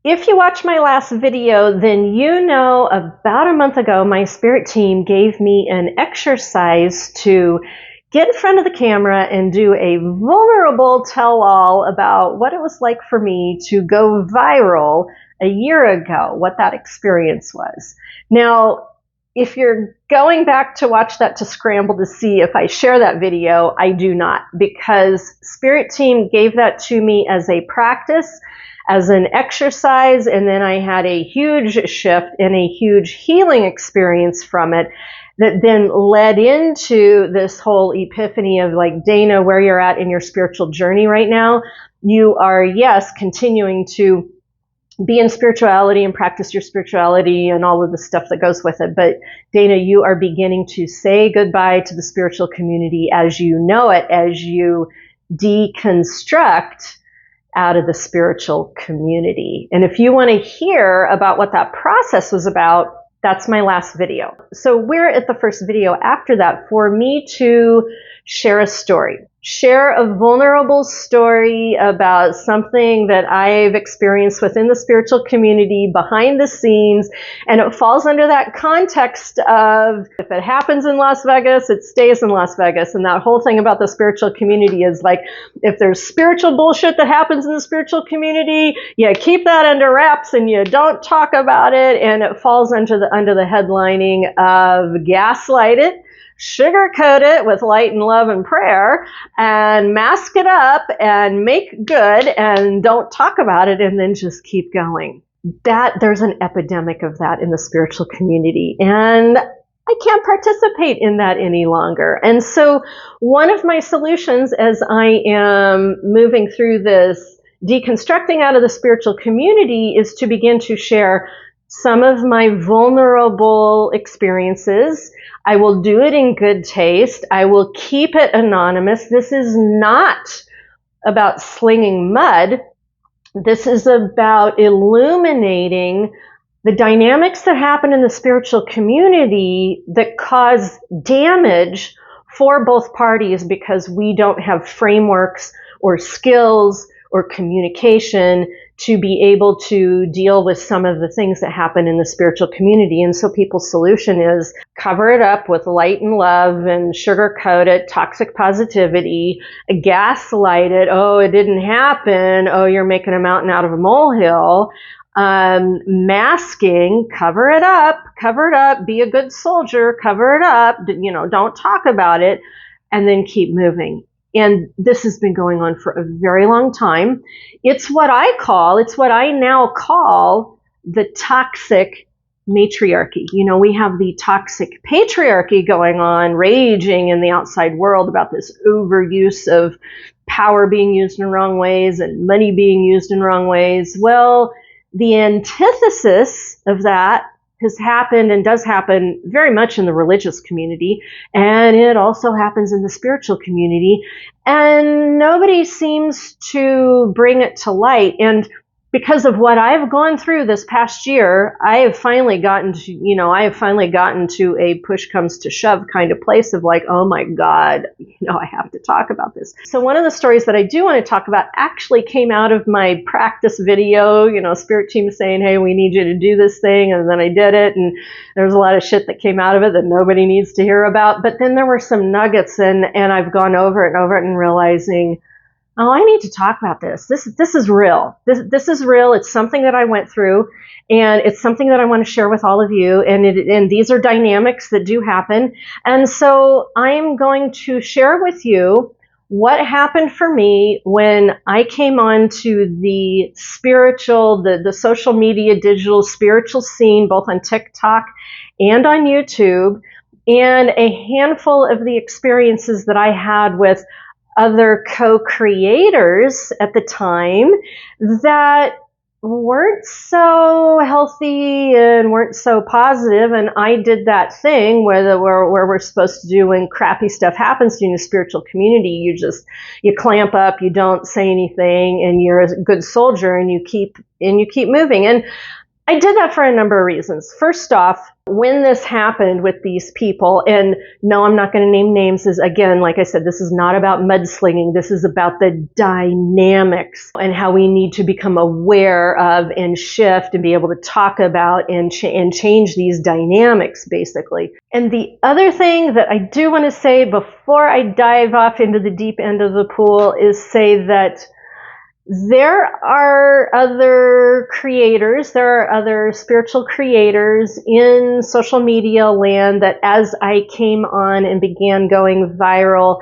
If you watch my last video, then you know about a month ago, my spirit team gave me an exercise to get in front of the camera and do a vulnerable tell-all about what it was like for me to go viral a year ago, what that experience was. Now, if you're going back to watch that to scramble to see if I share that video, I do not, because Spirit Team gave that to me as a practice, as an exercise, and then I had a huge shift and a huge healing experience from it that then led into this whole epiphany of like, Dana, where you're at in your spiritual journey right now. You are, yes, continuing to be in spirituality and practice your spirituality and all of the stuff that goes with it. But Dana, you are beginning to say goodbye to the spiritual community as you know it, as you deconstruct out of the spiritual community. And if you want to hear about what that process was about, that's my last video. So we're at the first video after that for me to share a story. Share a vulnerable story about something that I've experienced within the spiritual community behind the scenes. And it falls under that context of if it happens in Las Vegas, it stays in Las Vegas. And that whole thing about the spiritual community is like, if there's spiritual bullshit that happens in the spiritual community, you keep that under wraps and you don't talk about it. And it falls under the headlining of gaslight it, sugarcoat it with light and love and prayer, and mask it up and make good and don't talk about it and then just keep going. There's an epidemic of that in the spiritual community, and I can't participate in that any longer. And so one of my solutions as I am moving through this deconstructing out of the spiritual community is to begin to share some of my vulnerable experiences. I will do it in good taste. I will keep it anonymous. This is not about slinging mud. This is about illuminating the dynamics that happen in the spiritual community that cause damage for both parties because we don't have frameworks or skills or communication to be able to deal with some of the things that happen in the spiritual community. And so people's solution is cover it up with light and love and sugarcoat it, toxic positivity, gaslight it. Oh, it didn't happen. Oh, you're making a mountain out of a molehill. Masking, cover it up, be a good soldier, cover it up, don't talk about it, and then keep moving. And this has been going on for a very long time. It's what I now call the toxic matriarchy. We have the toxic patriarchy going on, raging in the outside world about this overuse of power being used in wrong ways and money being used in wrong ways. Well, the antithesis of that has happened and does happen very much in the religious community, and it also happens in the spiritual community, and nobody seems to bring it to light. And because of what I've gone through this past year, I have finally gotten to a push comes to shove kind of place of like, oh my God, I have to talk about this. So one of the stories that I do want to talk about actually came out of my practice video, Spirit Team saying, hey, we need you to do this thing. And then I did it. And there was a lot of shit that came out of it that nobody needs to hear about. But then there were some nuggets and I've gone over it and over it and realizing, oh, I need to talk about this. This is real. This is real. It's something that I went through, and it's something that I want to share with all of you. And these are dynamics that do happen. And so I'm going to share with you what happened for me when I came on to the spiritual, the social media, digital spiritual scene, both on TikTok and on YouTube, and a handful of the experiences that I had with other co-creators at the time that weren't so healthy and weren't so positive. And I did that thing where we're supposed to do when crappy stuff happens to you in the spiritual community. You clamp up, you don't say anything, and you're a good soldier, and you keep moving. And I did that for a number of reasons. First off, when this happened with these people, and no, I'm not going to name names, is again, like I said, this is not about mudslinging. This is about the dynamics and how we need to become aware of and shift and be able to talk about and change these dynamics, basically. And the other thing that I do want to say before I dive off into the deep end of the pool is say that there are other creators, there are other spiritual creators in social media land that as I came on and began going viral,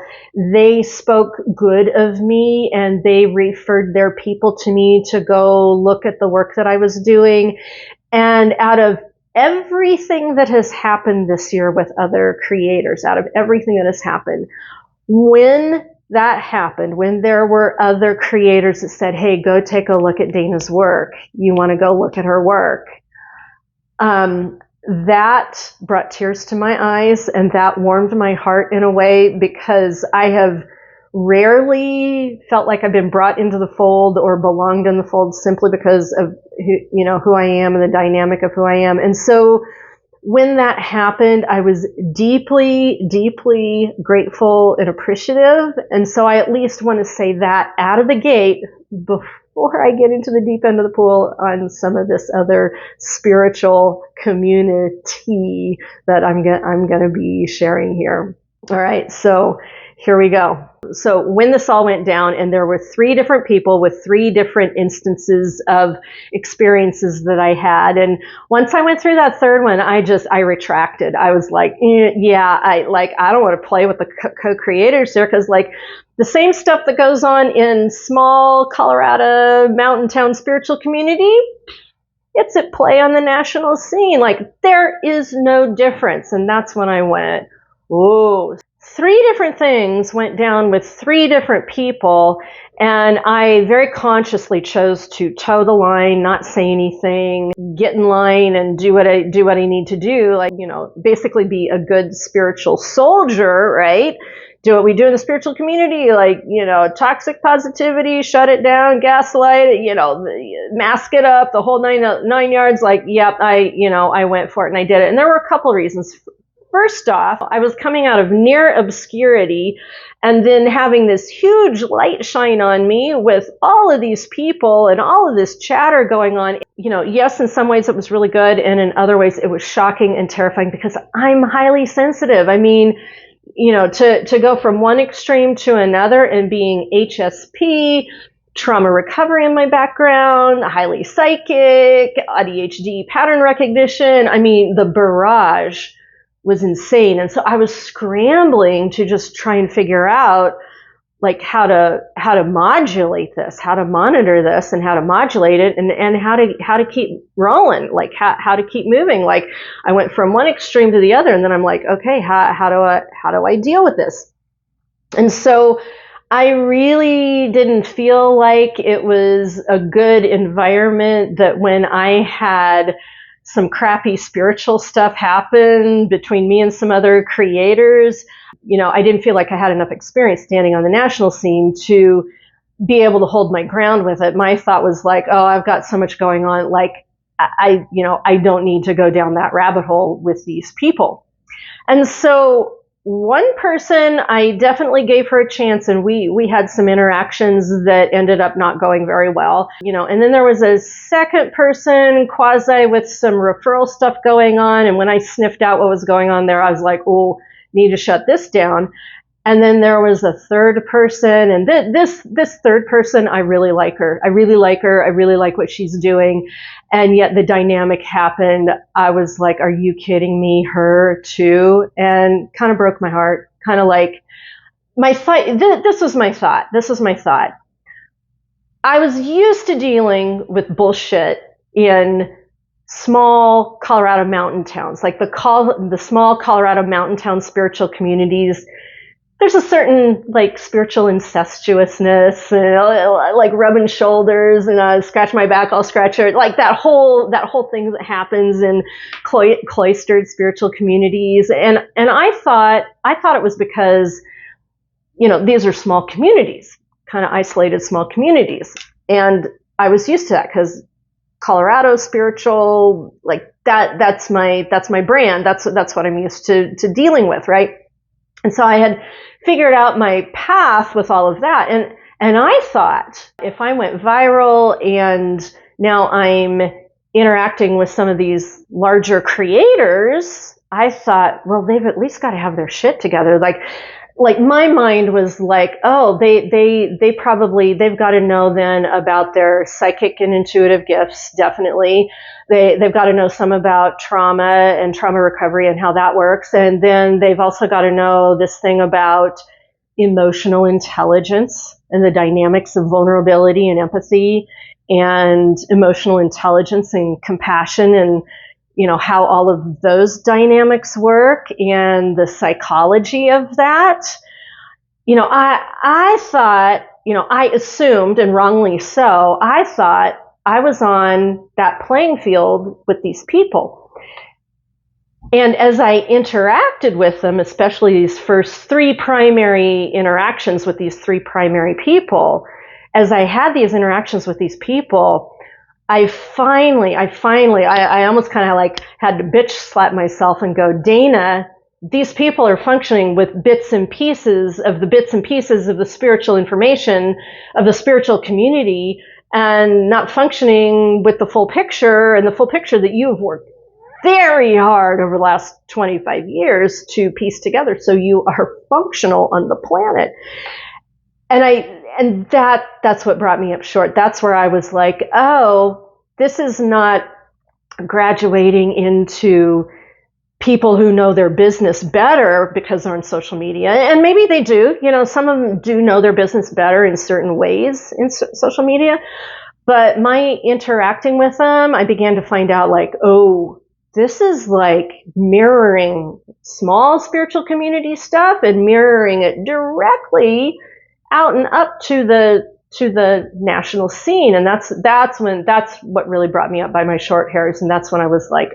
they spoke good of me and they referred their people to me to go look at the work that I was doing. And out of everything that has happened this year with other creators, out of everything that has happened, when that happened, when there were other creators that said, hey, go take a look at Dana's work. You want to go look at her work. That brought tears to my eyes and that warmed my heart in a way because I have rarely felt like I've been brought into the fold or belonged in the fold simply because of who I am and the dynamic of who I am. And so when that happened, I was deeply, deeply grateful and appreciative. And so I at least want to say that out of the gate before I get into the deep end of the pool on some of this other spiritual community that I'm going to be sharing here. All right, so here we go. So when this all went down and there were 3 different people with 3 different instances of experiences that I had. And once I went through that third one, I retracted. I was like, I don't want to play with the co-creators here because the same stuff that goes on in small Colorado mountain town spiritual community, it's at play on the national scene. There is no difference. And that's when I went, whoa. 3 different things went down with 3 different people, and I very consciously chose to toe the line, not say anything, get in line and do what I need to do, basically be a good spiritual soldier, right? Do what we do in the spiritual community, toxic positivity, shut it down, gaslight it, mask it up, the whole nine yards. I went for it and I did it. And there were a couple of reasons. First off, I was coming out of near obscurity and then having this huge light shine on me with all of these people and all of this chatter going on. Yes, in some ways it was really good, and in other ways it was shocking and terrifying because I'm highly sensitive. I mean, to go from one extreme to another and being HSP, trauma recovery in my background, highly psychic, ADHD, pattern recognition. I mean, the barrage was insane. And so I was scrambling to just try and figure out how to modulate this, how to monitor this and how to modulate it and how to keep rolling, how to keep moving. I went from one extreme to the other and then I'm like, okay, how do I deal with this? And so I really didn't feel like it was a good environment that when I had some crappy spiritual stuff happen between me and some other creators, I didn't feel like I had enough experience standing on the national scene to be able to hold my ground with it. My thought was I've got so much going on. I don't need to go down that rabbit hole with these people. And so one person, I definitely gave her a chance, and we had some interactions that ended up not going very well, and then there was a second person, quasi, with some referral stuff going on, and when I sniffed out what was going on there, I was like, oh, need to shut this down. And then there was a third person, and this third person, I really like her. I really like what she's doing. And yet the dynamic happened. I was like, are you kidding me? Her too? And kind of broke my heart. Kind of my thought. This was my thought. I was used to dealing with bullshit in small Colorado mountain towns, the small Colorado mountain town spiritual communities. There's a certain spiritual incestuousness, rubbing shoulders and scratch my back, I'll scratch her. That whole thing that happens in cloistered spiritual communities. And I thought it was because, these are small communities, kind of isolated small communities. And I was used to that because Colorado spiritual, like that's my brand. That's what I'm used to dealing with, right? And so I had figured out my path with all of that. And I thought if I went viral and now I'm interacting with some of these larger creators, I thought, well, they've at least got to have their shit together. Like my mind was like, oh, they've got to know then about their psychic and intuitive gifts. Definitely. They've got to know some about trauma and trauma recovery and how that works. And then they've also got to know this thing about emotional intelligence and the dynamics of vulnerability and empathy and emotional intelligence and compassion and, you know, how all of those dynamics work and the psychology of that. You know, I thought, you know, I assumed, and wrongly so, I thought I was on that playing field with these people. And as I interacted with them, especially these first 3 primary interactions with these 3 primary people, as I had these interactions with these people, I almost kind of like had to bitch slap myself and go, Dana, these people are functioning with bits and pieces of the spiritual information of the spiritual community and not functioning with the full picture and the full picture that you've worked very hard over the last 25 years to piece together so you are functional on the planet. And that's what brought me up short. That's where I was like, oh, this is not graduating into people who know their business better because they're on social media. And maybe they do. You know, some of them do know their business better in certain ways in social media. But my interacting with them, I began to find out like, oh, this is like mirroring small spiritual community stuff and mirroring it directly out and up to the national scene. And that's what really brought me up by my short hairs. And that's when I was like,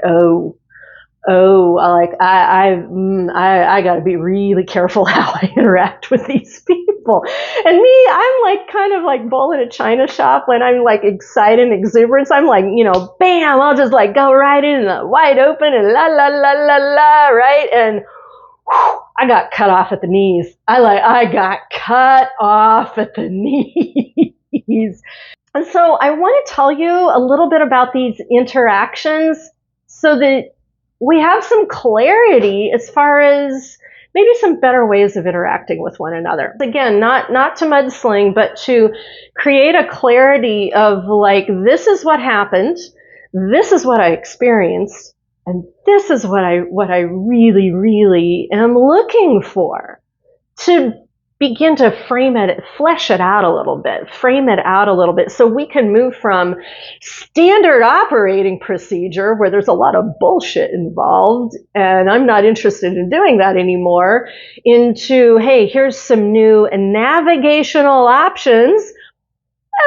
like I got to be really careful how I interact with these people. And me, I'm like kind of like bull in a china shop when I'm like excited and exuberance. I'm like, you know, bam, I'll just like go right in wide open and la la la la la, right? And whew, I got cut off at the knees. I got cut off at the knees. And so I want to tell you a little bit about these interactions so that we have some clarity as far as maybe some better ways of interacting with one another. Again, not to mudsling, but to create a clarity of like, this is what happened, this is what I experienced, and this is what I really, really am looking for, to begin to flesh it out a little bit, frame it out a little bit so we can move from standard operating procedure where there's a lot of bullshit involved and I'm not interested in doing that anymore into, hey, here's some new navigational options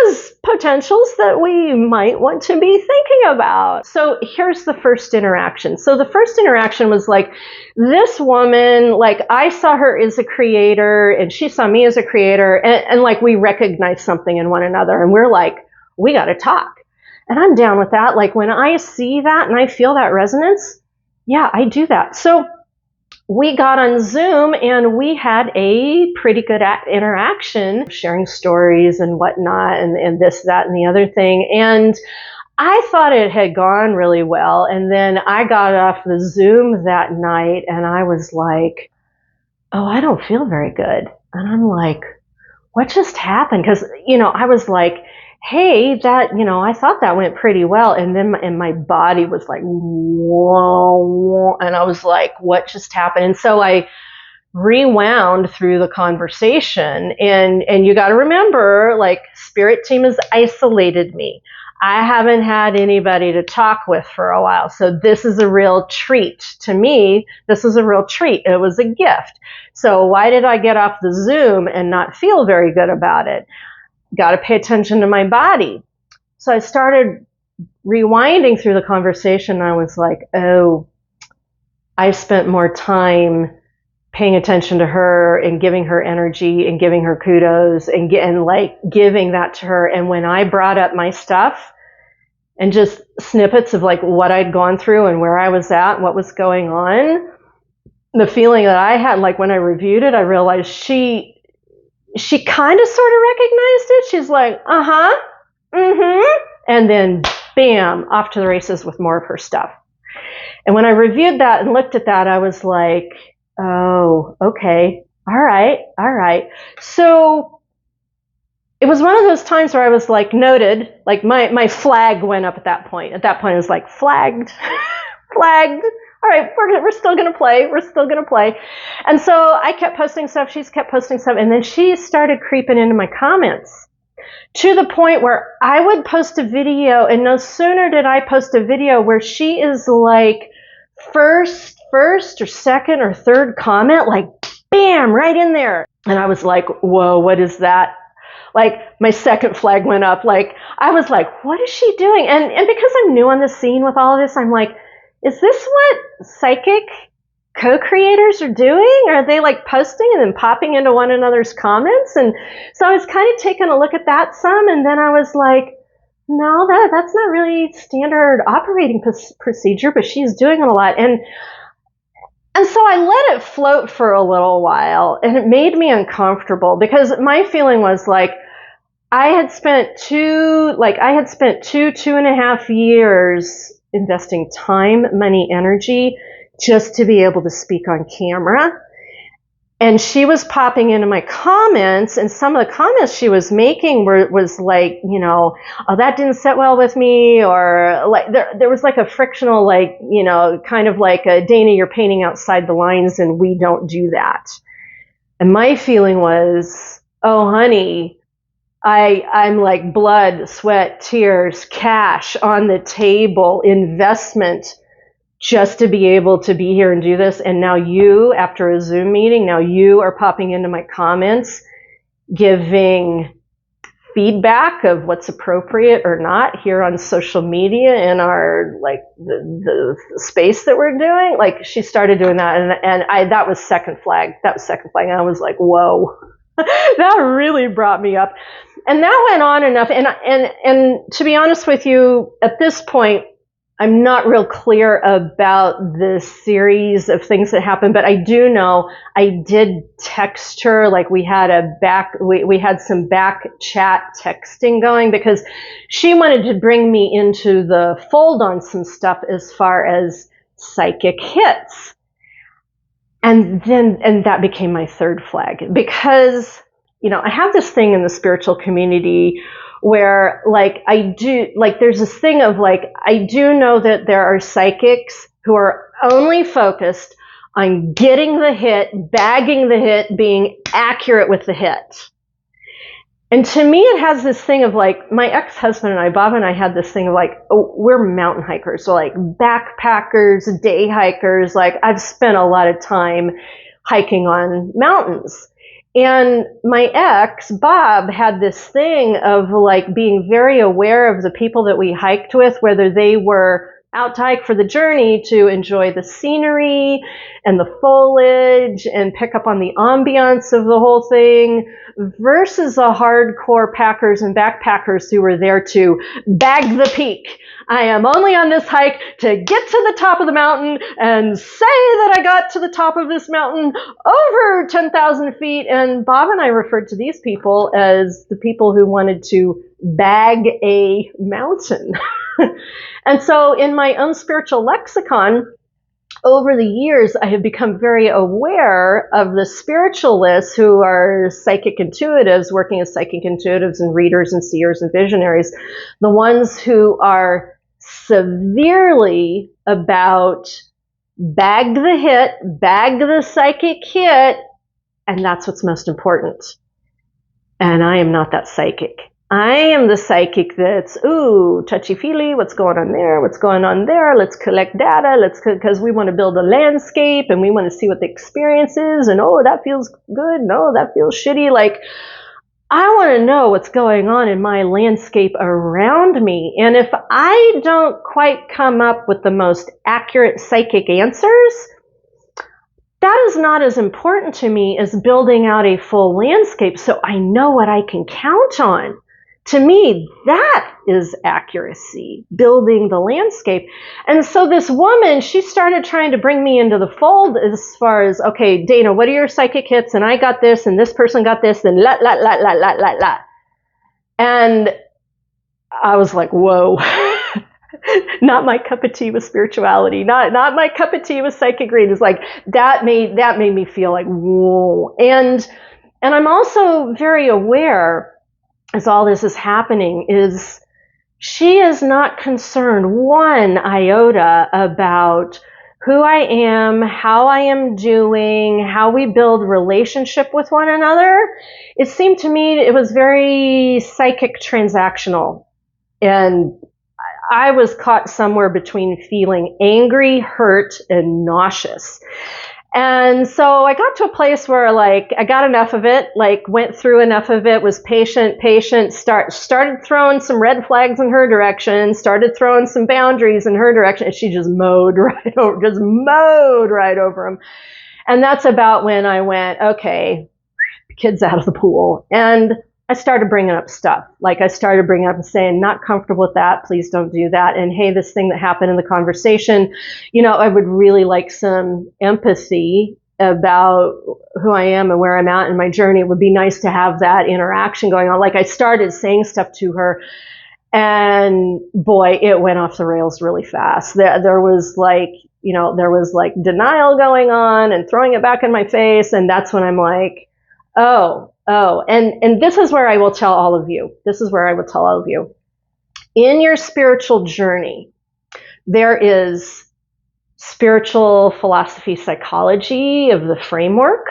as potentials that we might want to be thinking about. So here's the first interaction. So the first interaction was like, this woman, like I saw her as a creator and she saw me as a creator and like we recognized something in one another and we're like, we got to talk. And I'm down with that. Like when I see that and I feel that resonance, yeah, I do that. So we got on Zoom and we had a pretty good interaction, sharing stories and whatnot and this, that, and the other thing. And I thought it had gone really well. And then I got off the Zoom that night and I was like, oh, I don't feel very good. And I'm like, what just happened? Because, you know, I was like, hey, that, you know, I thought that went pretty well. And then my body was like, whoa, and I was like, what just happened? And so I rewound through the conversation. And you got to remember, like, spirit team has isolated me. I haven't had anybody to talk with for a while. So this is a real treat to me. This is a real treat. It was a gift. So why did I get off the Zoom and not feel very good about it? Got to pay attention to my body. So I started rewinding through the conversation. I was like, oh, I spent more time paying attention to her and giving her energy and giving her kudos and like giving that to her. And when I brought up my stuff, and just snippets of like what I'd gone through and where I was at, what was going on. The feeling that I had, like when I reviewed it, I realized she kind of sort of recognized it. She's like, and then bam, off to the races with more of her stuff. And when I reviewed that and looked at that, I was like, oh, okay, all right. So it was one of those times where I was like noted, like my flag went up at that point. At that point, it was like flagged. All right, we're still going to play. We're still going to play. And so I kept posting stuff. She's kept posting stuff. And then she started creeping into my comments to the point where I would post a video, and no sooner did I post a video where she is like first or second or third comment, like bam, right in there. And I was like, whoa, what is that? Like my second flag went up. Like I was like, what is she doing? And because I'm new on the scene with all of this, I'm like, is this what psychic co-creators are doing? Are they like posting and then popping into one another's comments? And so I was kind of taking a look at that some, and then I was like, no, that's not really standard operating procedure, but she's doing it a lot. And so I let it float for a little while, and it made me uncomfortable because my feeling was like, I had spent 2.5 years investing time, money, energy just to be able to speak on camera. And she was popping into my comments, and some of the comments she was making was like, you know, oh, that didn't sit well with me, or like there was like a frictional, like, you know, kind of like a Dana, you're painting outside the lines and we don't do that. And my feeling was, oh, honey, I'm like blood, sweat, tears, cash on the table, investment just to be able to be here and do this. And now you, after a Zoom meeting, now you are popping into my comments, giving feedback of what's appropriate or not here on social media in our, like, the space that we're doing. Like, she started doing that, and that was second flag. And I was like, whoa. That really brought me up. And that went on enough. And to be honest with you, at this point, I'm not real clear about the series of things that happened, but I do know I did text her. Like we had some back chat texting going because she wanted to bring me into the fold on some stuff as far as psychic hits. And that became my third flag because, you know, I have this thing in the spiritual community where, like, there's this thing of, like, I do know that there are psychics who are only focused on getting the hit, bagging the hit, being accurate with the hit. And to me, it has this thing of, like, my ex-husband and I, Bob and I, had this thing of, like, oh, we're mountain hikers. So, like, backpackers, day hikers. Like, I've spent a lot of time hiking on mountains. And my ex, Bob, had this thing of, like, being very aware of the people that we hiked with, whether they were out to hike for the journey to enjoy the scenery and the foliage and pick up on the ambiance of the whole thing, versus the hardcore packers and backpackers who were there to bag the peak. I am only on this hike to get to the top of the mountain and say that I got to the top of this mountain over 10,000 feet. And Bob and I referred to these people as the people who wanted to bag a mountain. And so in my own spiritual lexicon, over the years, I have become very aware of the spiritualists who are psychic intuitives, working as psychic intuitives and readers and seers and visionaries, the ones who are severely about bag the hit, bag the psychic hit, and that's what's most important. And I am not that psychic. I am the psychic that's, ooh, touchy-feely, what's going on there, what's going on there, let's collect data, because we want to build a landscape, and we want to see what the experience is, and oh, that feels good, no, that feels shitty. Like, I want to know what's going on in my landscape around me, and if I don't quite come up with the most accurate psychic answers, that is not as important to me as building out a full landscape so I know what I can count on To me, that is accuracy, building the landscape. And so this woman, she started trying to bring me into the fold as far as, okay, Dana, what are your psychic hits? And I got this, and this person got this, and la. And I was like, whoa. Not my cup of tea with spirituality. Not my cup of tea with psychic readings. Like that made me feel like, whoa. And I'm also very aware, as all this is happening, is she is not concerned one iota about who I am, how I am doing, how we build relationship with one another. It seemed to me it was very psychic transactional. And I was caught somewhere between feeling angry, hurt, and nauseous. And so I got to a place where like I got enough of it, like went through enough of it, was patient, started throwing some red flags in her direction, started throwing some boundaries in her direction, and she just mowed right over them. And that's about when I went, okay, kids out of the pool. And I started bringing up stuff. Like I started bringing up and saying, not comfortable with that. Please don't do that. And hey, this thing that happened in the conversation, I would really like some empathy about who I am and where I'm at in my journey. It would be nice to have that interaction going on. Like I started saying stuff to her, and boy, it went off the rails really fast. There was like denial going on and throwing it back in my face. And that's when I'm like, Oh, and this is where I will tell all of you. In your spiritual journey, there is spiritual philosophy, psychology of the framework.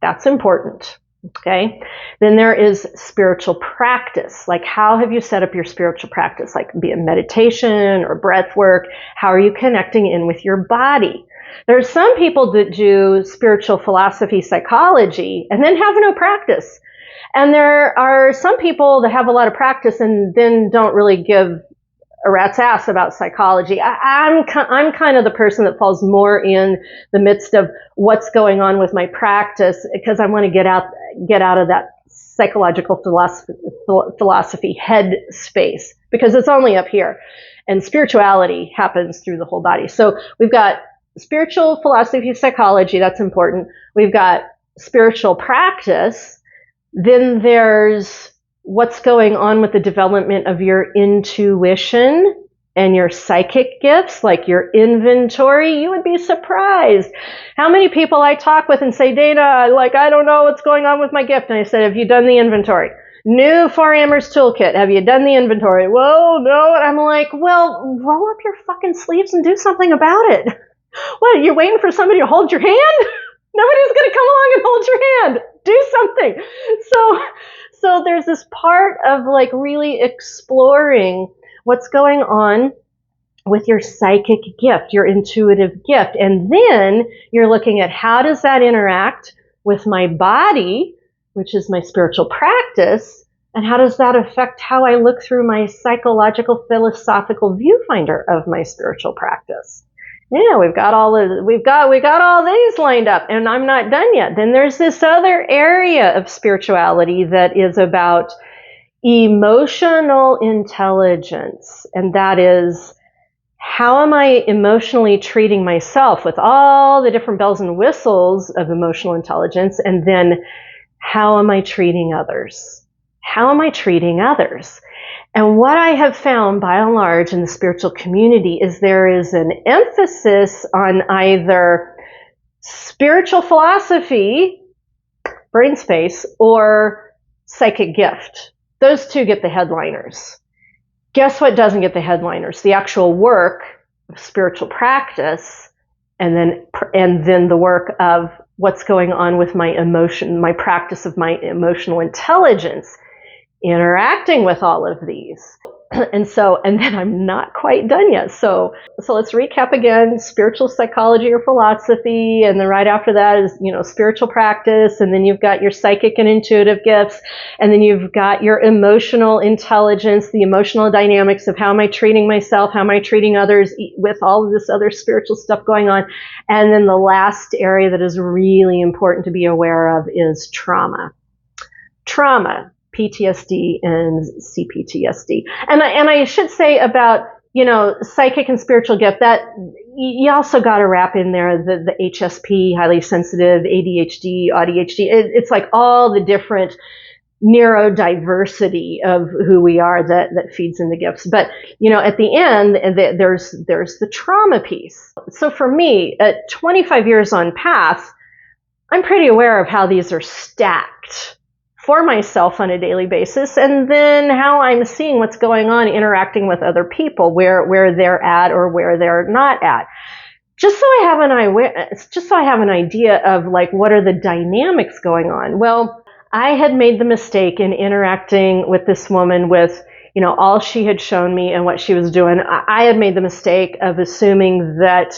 That's important. Okay. Then there is spiritual practice. Like, how have you set up your spiritual practice? Like, be it meditation or breath work. How are you connecting in with your body? There's some people that do spiritual philosophy, psychology, and then have no practice. And there are some people that have a lot of practice and then don't really give a rat's ass about psychology. I'm kind of the person that falls more in the midst of what's going on with my practice, because I want to get out of that psychological philosophy head space, because it's only up here. And spirituality happens through the whole body. So we've got spiritual philosophy, psychology, that's important. We've got spiritual practice. Then there's what's going on with the development of your intuition and your psychic gifts, like your inventory. You would be surprised how many people I talk with and say, Dana, like, I don't know what's going on with my gift. And I said, have you done the inventory? New 4Amers toolkit. Have you done the inventory? Well, no. And I'm like, well, roll up your fucking sleeves and do something about it. What, you're waiting for somebody to hold your hand? Nobody's going to come along and hold your hand. Do something. So there's this part of like really exploring what's going on with your psychic gift, your intuitive gift. And then you're looking at how does that interact with my body, which is my spiritual practice, and how does that affect how I look through my psychological, philosophical viewfinder of my spiritual practice. Yeah, we got all these lined up, and I'm not done yet. Then there's this other area of spirituality that is about emotional intelligence, and that is, how am I emotionally treating myself with all the different bells and whistles of emotional intelligence, and then how am I treating others? How am I treating others? And what I have found by and large in the spiritual community is there is an emphasis on either spiritual philosophy, brain space, or psychic gift. Those two get the headliners. Guess what doesn't get the headliners? The actual work of spiritual practice, and then the work of what's going on with my emotion, my practice of my emotional intelligence, interacting with all of these. And then I'm not quite done yet. So let's recap again: spiritual psychology or philosophy, and then right after that is, spiritual practice, and then you've got your psychic and intuitive gifts, and then you've got your emotional intelligence, the emotional dynamics of how am I treating myself, how am I treating others with all of this other spiritual stuff going on. And then the last area that is really important to be aware of is trauma. Trauma. PTSD and CPTSD. And I should say about, psychic and spiritual gift, that you also got to wrap in there the HSP, highly sensitive, ADHD, ADHD. It's like all the different neurodiversity of who we are that feeds in the gifts. But, at the end, there's the trauma piece. So for me, at 25 years on path, I'm pretty aware of how these are stacked for myself on a daily basis, and then how I'm seeing what's going on interacting with other people, where they're at or where they're not at. Just so I have an idea of like what are the dynamics going on. Well, I had made the mistake in interacting with this woman with, all she had shown me and what she was doing. I had made the mistake of assuming that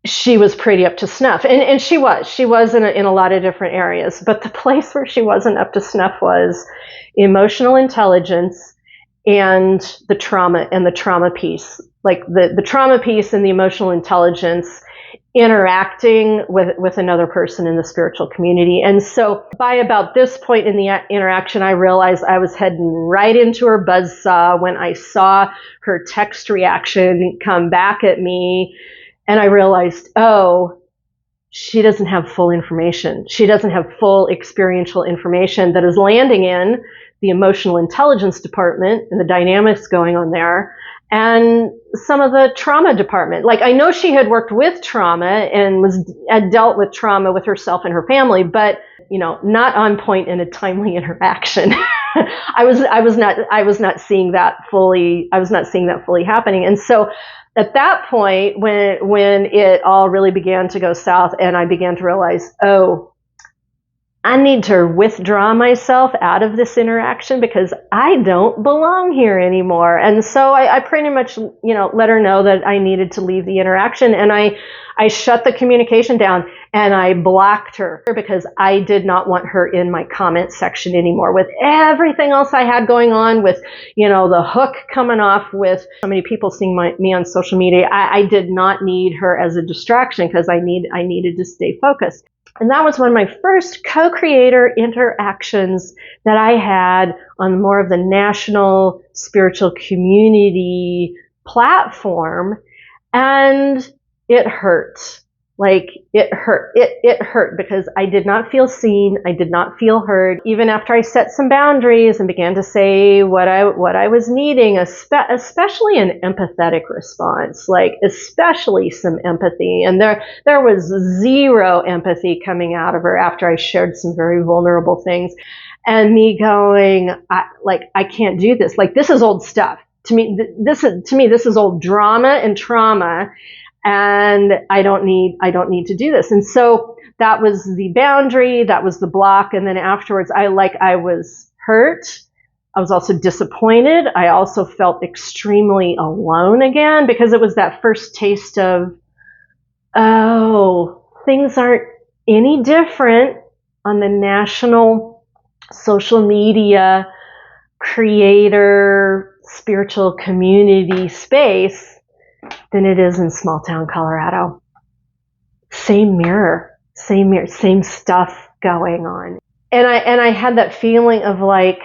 she was pretty up to snuff. And she was in a lot of different areas. But the place where she wasn't up to snuff was emotional intelligence and the trauma piece. Like the trauma piece and the emotional intelligence interacting with another person in the spiritual community. And so by about this point in the interaction, I realized I was heading right into her buzzsaw when I saw her text reaction come back at me. And I realized, she doesn't have full information. She doesn't have full experiential information that is landing in the emotional intelligence department and the dynamics going on there, and some of the trauma department. Like, I know she had worked with trauma and had dealt with trauma with herself and her family, but not on point in a timely interaction. I was not seeing that fully. I was not seeing that fully happening. And so at that point, when it all really began to go south, and I began to realize, I need to withdraw myself out of this interaction because I don't belong here anymore. And so I pretty much, let her know that I needed to leave the interaction, and I shut the communication down and I blocked her because I did not want her in my comment section anymore. With everything else I had going on, with, the hook coming off with so many people seeing me on social media, I did not need her as a distraction because I needed to stay focused. And that was one of my first co-creator interactions that I had on more of the national spiritual community platform. And it hurt. Like, it hurt. It hurt because I did not feel seen. I did not feel heard. Even after I set some boundaries and began to say what I was needing, especially an empathetic response, like especially some empathy. And there was zero empathy coming out of her after I shared some very vulnerable things. And me going, I can't do this. Like, this is old stuff. To me, this is old drama and trauma. And I don't need to do this. And so that was the boundary, that was the block. And then afterwards, I was hurt. I was also disappointed. I also felt extremely alone again, because it was that first taste of, things aren't any different on the national social media creator spiritual community space than it is in small town Colorado. Same mirror, same stuff going on. And I had that feeling of like,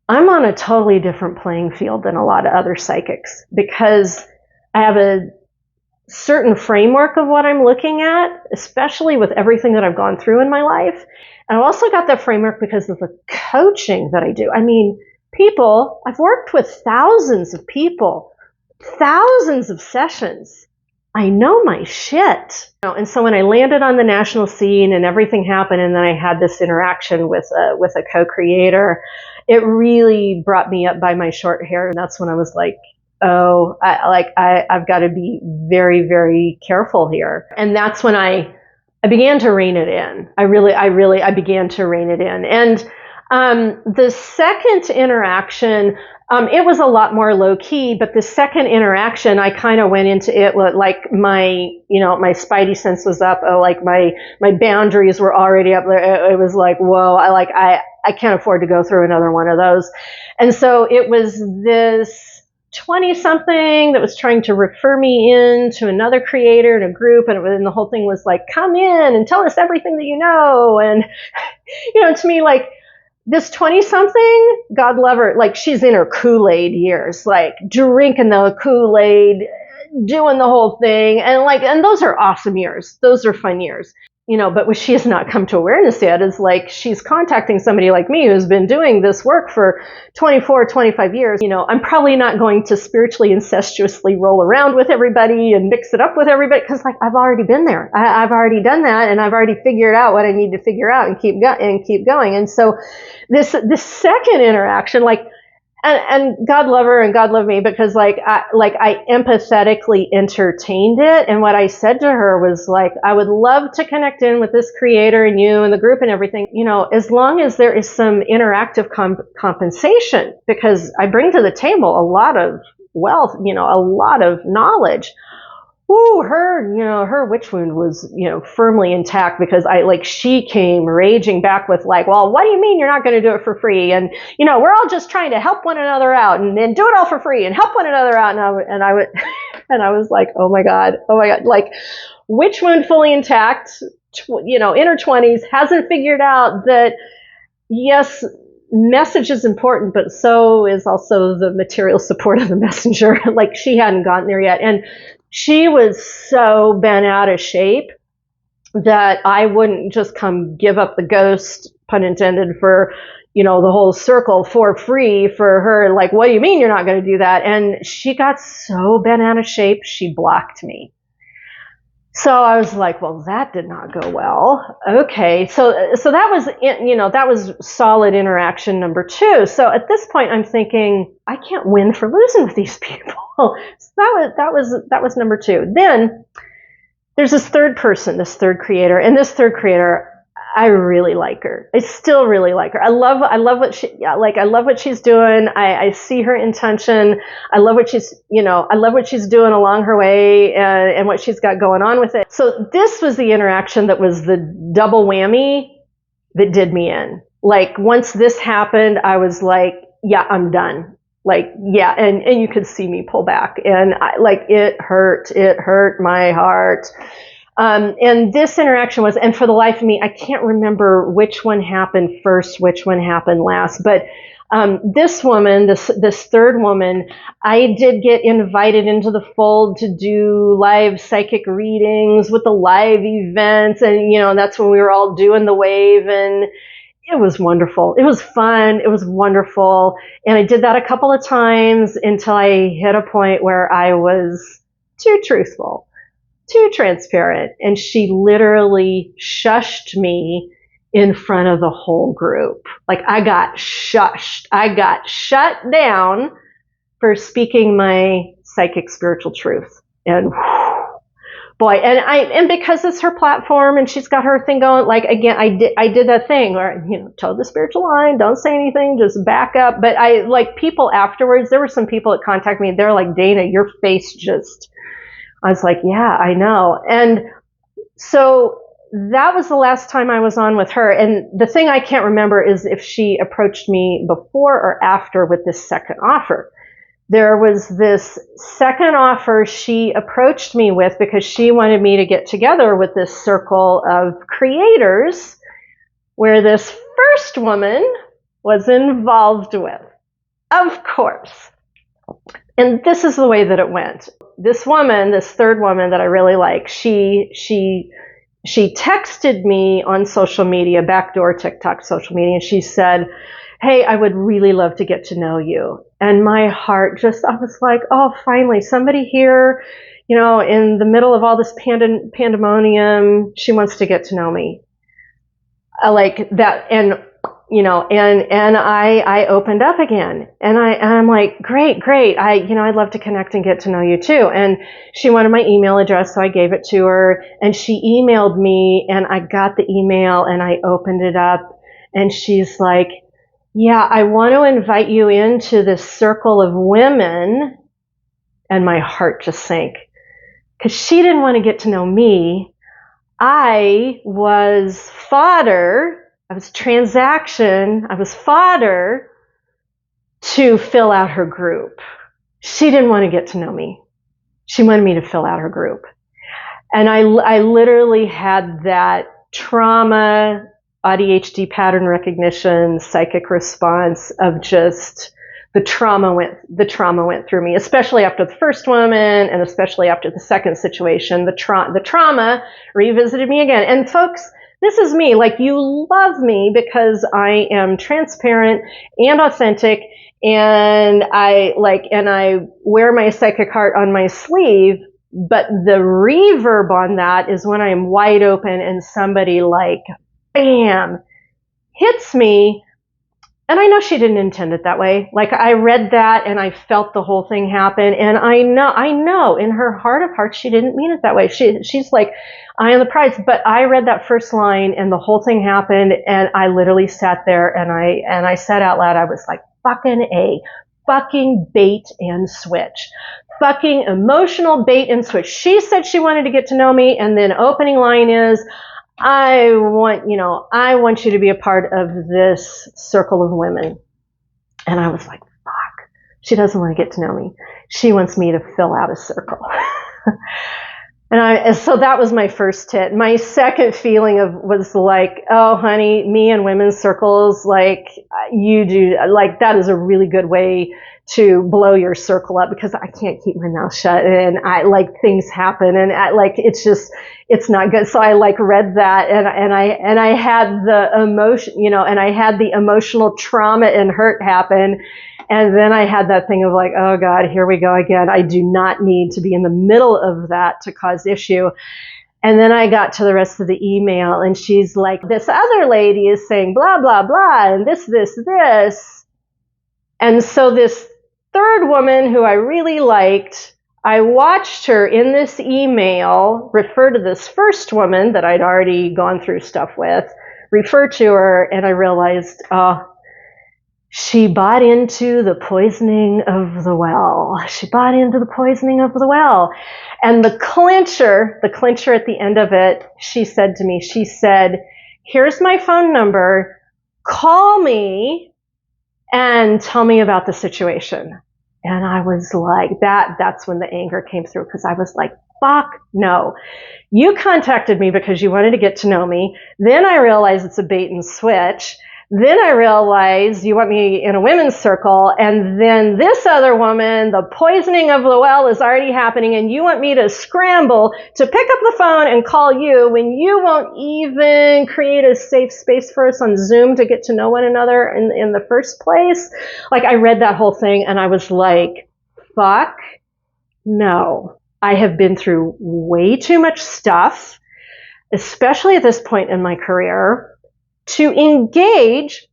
I'm on a totally different playing field than a lot of other psychics, because I have a certain framework of what I'm looking at, especially with everything that I've gone through in my life. And I've also got that framework because of the coaching that I do. I mean, I've worked with thousands of people, thousands of sessions. I know my shit. And so when I landed on the national scene and everything happened, and then I had this interaction with a co-creator, it really brought me up by my short hair. And that's when I was like, I've got to be very, very careful here. And that's when I began to rein it in. I began to rein it in. And the second interaction, it was a lot more low key, but the second interaction, I kind of went into it like my spidey sense was up. Like my boundaries were already up there. It was like, whoa, I can't afford to go through another one of those. And so it was this 20-something that was trying to refer me in to another creator in a group, and the whole thing was like, come in and tell us everything that you know. And, to me, like, this 20-something, God love her, like she's in her Kool-Aid years, like drinking the Kool-Aid, doing the whole thing. And those are awesome years. Those are fun years. But what she has not come to awareness yet is like she's contacting somebody like me who's been doing this work for 24, 25 years. I'm probably not going to spiritually incestuously roll around with everybody and mix it up with everybody because like I've already been there. I've already done that, and I've already figured out what I need to figure out and keep going. And so this second interaction, like, and God love her and God love me because I empathetically entertained it. And what I said to her was like, I would love to connect in with this creator and you and the group and everything, as long as there is some interactive compensation, because I bring to the table a lot of wealth, a lot of knowledge. Ooh, her witch wound was, firmly intact because she came raging back with like, well, what do you mean you're not going to do it for free? And, we're all just trying to help one another out and do it all for free and help one another out. And I was like, oh my God, like witch wound fully intact, in her 20s, hasn't figured out that, yes, message is important, but so is also the material support of the messenger. Like she hadn't gotten there yet. And she was so bent out of shape that I wouldn't just come give up the ghost, pun intended, for, the whole circle for free for her. Like, what do you mean you're not going to do that? And she got so bent out of shape, she blocked me. So I was like, well, that did not go well. Okay. So that was, that was solid interaction number 2. So at this point I'm thinking, I can't win for losing with these people. So that was number 2. Then there's this third person, this third creator, and this third creator, I really like her. I still really like her. I love what she's doing. I see her intention. I love what she's doing along her way and what she's got going on with it. So this was the interaction that was the double whammy that did me in. Like once this happened, I was like, yeah, I'm done. Like, yeah. And you could see me pull back, and it hurt my heart. And this interaction was, and for the life of me, I can't remember which one happened first, which one happened last, but this woman, this third woman, I did get invited into the fold to do live psychic readings with the live events, and that's when we were all doing the wave, and it was wonderful. It was fun. It was wonderful. And I did that a couple of times until I hit a point where I was too truthful, too transparent. And she literally shushed me in front of the whole group. Like I got shushed. I got shut down for speaking my psychic spiritual truth. And boy, and because it's her platform and she's got her thing going, like again, I did that thing where, toe the spiritual line, don't say anything, just back up. But I like people afterwards, there were some people that contacted me, they're like, Dana, your face just, I was like, yeah, I know. And so that was the last time I was on with her. And the thing I can't remember is if she approached me before or after with this second offer. There was this second offer she approached me with because she wanted me to get together with this circle of creators where this first woman was involved with. Of course. And this is the way that it went. This woman, this third woman that I really like, she texted me on social media, backdoor TikTok social media, and she said, hey, I would really love to get to know you. And my heart just, I was like, oh, finally, somebody here, in the middle of all this pandemonium, she wants to get to know me. I like that. And, and I opened up again, and I'm like, great. I'd love to connect and get to know you too. And she wanted my email address, so I gave it to her, and she emailed me, and I got the email and I opened it up, and she's like, yeah, I want to invite you into this circle of women. And my heart just sank because she didn't want to get to know me. I was fodder. I was transaction. I was fodder to fill out her group. She didn't want to get to know me. She wanted me to fill out her group. And I literally had that trauma ADHD pattern recognition, psychic response of just the trauma went through me, especially after the first woman and especially after the second situation. The trauma revisited me again. And folks, this is me. Like, you love me because I am transparent and authentic, and I wear my psychic heart on my sleeve. But the reverb on that is when I'm wide open and somebody like, bam, hits me. And I know she didn't intend it that way. Like, I read that and I felt the whole thing happen. And I know in her heart of hearts, she didn't mean it that way. She's like, I am the prize. But I read that first line and the whole thing happened. And I literally sat there and I said out loud, I was like, fucking bait and switch. Fucking emotional bait and switch. She said she wanted to get to know me. And then opening line is, I want you to be a part of this circle of women. And I was like, fuck, she doesn't want to get to know me. She wants me to fill out a circle. So that was my first hit. My second feeling was like, oh, honey, me and women's circles, like, you do, like, that is a really good way to blow your circle up, because I can't keep my mouth shut and things happen and it's not good. So I read that and I had the emotion, and I had the emotional trauma and hurt happen. And then I had that thing of like, oh God, here we go again. I do not need to be in the middle of that to cause issue. And then I got to the rest of the email and she's like, this other lady is saying blah, blah, blah, and this. And so this third woman who I really liked, I watched her in this email refer to this first woman that I'd already gone through stuff with, refer to her, and I realized, she bought into the poisoning of the well. She bought into the poisoning of the well. And the clincher at the end of it, she said to me, here's my phone number, call me and tell me about the situation. And I was like, that's when the anger came through, because I was like, fuck no. You contacted me because you wanted to get to know me. Then I realized it's a bait and switch. Then I realized you want me in a women's circle, and then this other woman, the poisoning of the well is already happening, and you want me to scramble to pick up the phone and call you when you won't even create a safe space for us on Zoom to get to know one another in the first place. Like, I read that whole thing and I was like, fuck no. I have been through way too much stuff, especially at this point in my career, to engage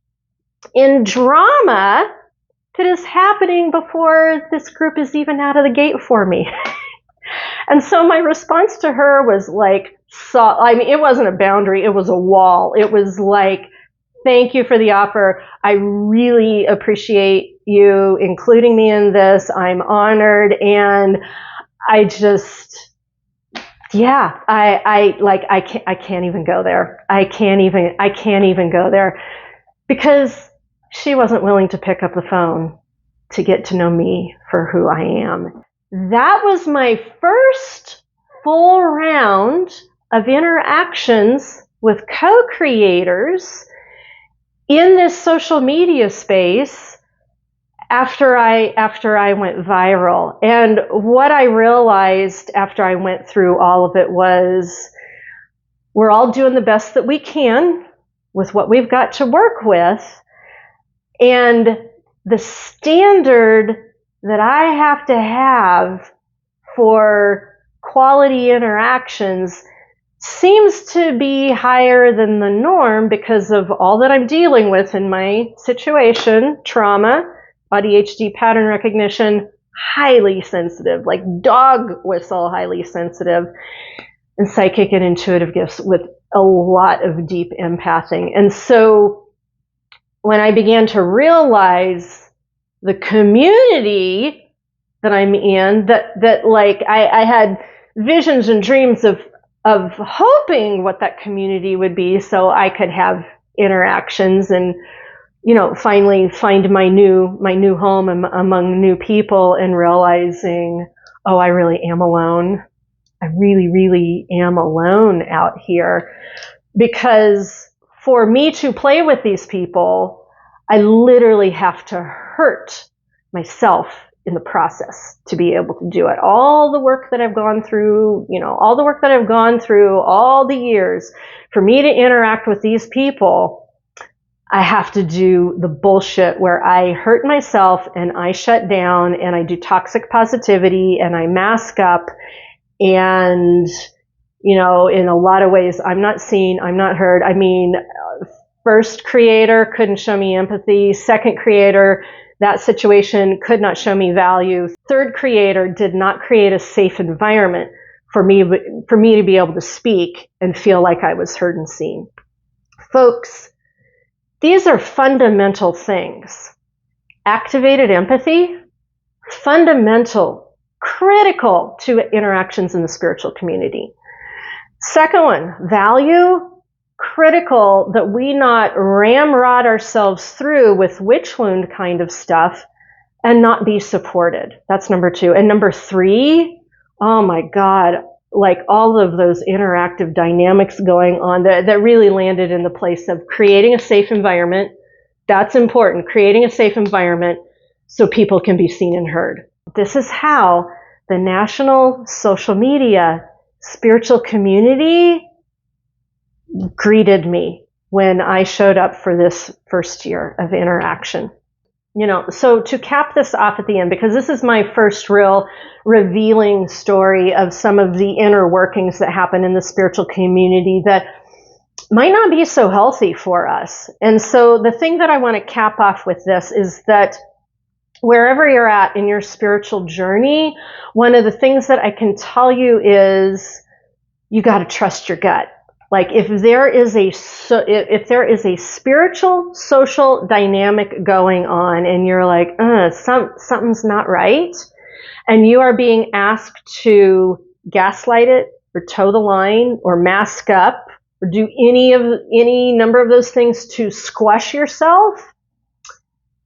in drama that is happening before this group is even out of the gate for me. And so my response to her was like, it wasn't a boundary, it was a wall. It was like, thank you for the offer. I really appreciate you including me in this. I'm honored. And I just, I can't even go there. I can't even go there, because she wasn't willing to pick up the phone to get to know me for who I am. That was my first full round of interactions with co-creators in this social media space after I went viral. And what I realized after I went through all of it was, we're all doing the best that we can with what we've got to work with. And the standard that I have to have for quality interactions seems to be higher than the norm because of all that I'm dealing with in my situation: trauma, ADHD pattern recognition, highly sensitive, like dog whistle highly sensitive, and psychic and intuitive gifts with a lot of deep empathing. And so when I began to realize the community that I'm in, that like I had visions and dreams of hoping what that community would be, so I could have interactions and, finally find my new home among new people, and realizing, oh, I really am alone. I really, really am alone out here, because for me to play with these people, I literally have to hurt myself in the process to be able to do it. All the work that I've gone through, all the work that I've gone through all the years for me to interact with these people, I have to do the bullshit where I hurt myself and I shut down and I do toxic positivity and I mask up and, in a lot of ways, I'm not seen, I'm not heard. I mean, first creator couldn't show me empathy. Second creator, that situation could not show me value. Third creator did not create a safe environment for me to be able to speak and feel like I was heard and seen. Folks, these are fundamental things. Activated empathy, fundamental, critical to interactions in the spiritual community. Second one, value, critical that we not ramrod ourselves through with witch wound kind of stuff and not be supported. That's number 2. And number 3, oh my God, like all of those interactive dynamics going on that really landed in the place of creating a safe environment. That's important, creating a safe environment so people can be seen and heard. This is how the national social media spiritual community greeted me when I showed up for this first year of interaction. So to cap this off at the end, because this is my first real revealing story of some of the inner workings that happen in the spiritual community that might not be so healthy for us. And so the thing that I want to cap off with this is that wherever you're at in your spiritual journey, one of the things that I can tell you is you got to trust your gut. Like if there is a spiritual social dynamic going on and you're like, something's not right, and you are being asked to gaslight it or toe the line or mask up or do any number of those things to squash yourself,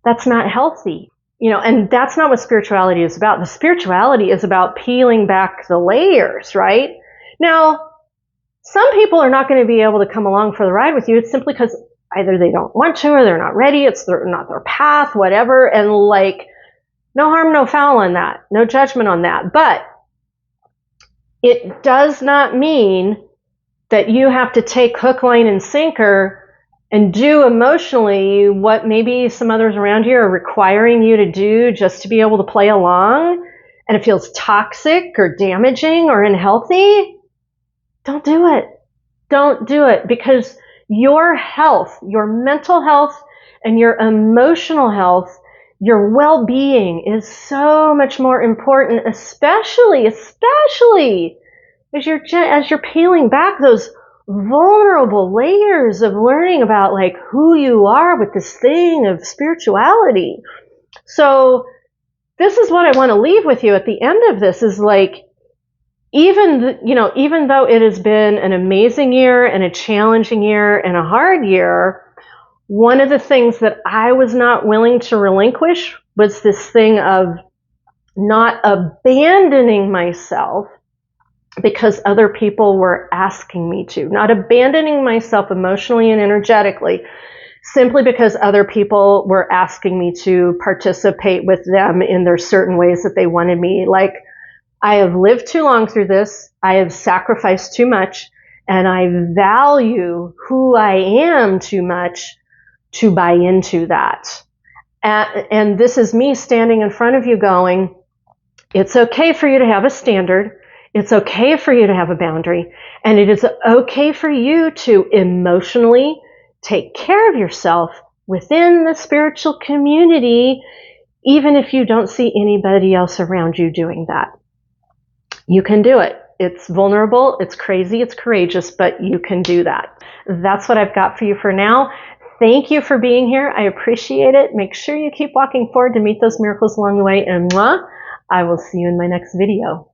that's not healthy. And that's not what spirituality is about. The spirituality is about peeling back the layers, right? Now, some people are not going to be able to come along for the ride with you. It's simply because either they don't want to or they're not ready. It's not their path, whatever. And no harm, no foul on that. No judgment on that. But it does not mean that you have to take hook, line, and sinker and do emotionally what maybe some others around you are requiring you to do just to be able to play along, and it feels toxic or damaging or unhealthy. Don't do it. Don't do it, because your health, your mental health, and your emotional health, your well-being is so much more important, especially as you're peeling back those vulnerable layers of learning about who you are with this thing of spirituality. So this is what I want to leave with you at the end of this is even though it has been an amazing year and a challenging year and a hard year, one of the things that I was not willing to relinquish was this thing of not abandoning myself because other people were asking me to, not abandoning myself emotionally and energetically simply because other people were asking me to participate with them in their certain ways that they wanted me. I have lived too long through this. I have sacrificed too much, and I value who I am too much to buy into that. And this is me standing in front of you going, it's okay for you to have a standard. It's okay for you to have a boundary. And it is okay for you to emotionally take care of yourself within the spiritual community, even if you don't see anybody else around you doing that. You can do it. It's vulnerable, it's crazy, it's courageous, but you can do that. That's what I've got for you for now. Thank you for being here. I appreciate it. Make sure you keep walking forward to meet those miracles along the way. And I will see you in my next video.